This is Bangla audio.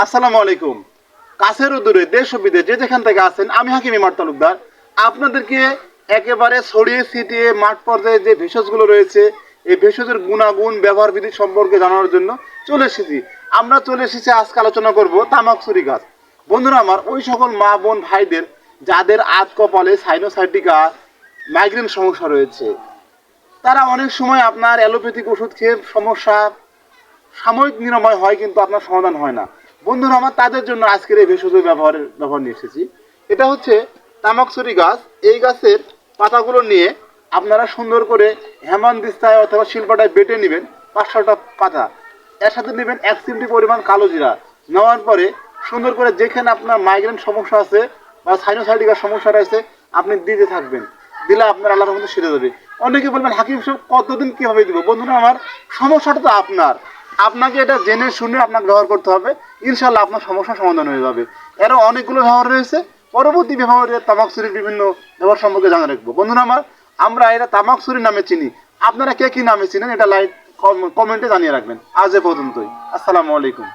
আসসালামু আলাইকুম। কাছের ও দূরে দেশ ও বিদেশ যে যেখান থেকে আছেন, আমি হাকিম ইমার তালুকদার আপনাদেরকে একেবারে ছড়িয়ে ছিটিয়ে মাঠ পর্যায়ে যে ভেষজগুলো রয়েছে এই ভেষজের গুণাগুণ ব্যবহার বিধি সম্পর্কে জানানোর জন্য চলে এসেছি আজকে আলোচনা করব তামাকসুরি গাছ। বন্ধুরা আমার, ওই সকল মা বোন ভাইদের যাদের আধ কপালে সাইনোসাইটিকা মাইগ্রেন সমস্যা রয়েছে, তারা অনেক সময় আপনার অ্যালোপ্যাথিক ওষুধ খেয়ে সমস্যা সাময়িক নিরাময় হয়, কিন্তু আপনার সমাধান হয় না। বন্ধুরা আমার, তাদের জন্য আজকের এই ভেষজ ব্যবহার নিয়ে এসেছি। এটা হচ্ছে তামাকসুরি গাছ। এই গাছের পাতাগুলো নিয়ে আপনারা সুন্দর করে হেমানদিস্তায় অথবা শিল্পাটায় বেটে নেবেন 500টা পাতা। এর সাথে নেবেন 1 চিমটি পরিমাণ কালো জিরা। নেওয়ার পরে সুন্দর করে যেখানে আপনার মাইগ্রেন সমস্যা আছে বা সাইনোসাইটিকার সমস্যা রয়েছে আপনি দিতে থাকবেন। দিলে আপনার আল্লাহর মধ্যে সেরে যাবে। অনেকে বলবেন, হাকিম সাহেব কতদিন কীভাবে দিব? বন্ধুরা আমার, সমস্যাটা তো আপনাকে এটা জেনে শুনে আপনাকে ব্যবহার করতে হবে। ইনশাল্লাহ আপনার সমস্যার সমাধান হয়ে যাবে। এরও অনেকগুলো ব্যবহার রয়েছে। পরবর্তী ব্যবহারে তামাকসুরির বিভিন্ন ব্যবহার সম্পর্কে জানা রাখবো। বন্ধুরা আমার, আমরা এটা তামাকসুরি নামে চিনি। আপনারা কে কি নামে চিনেন এটা কমেন্টে জানিয়ে রাখবেন। আজ এ পর্যন্তই। আসসালামু আলাইকুম।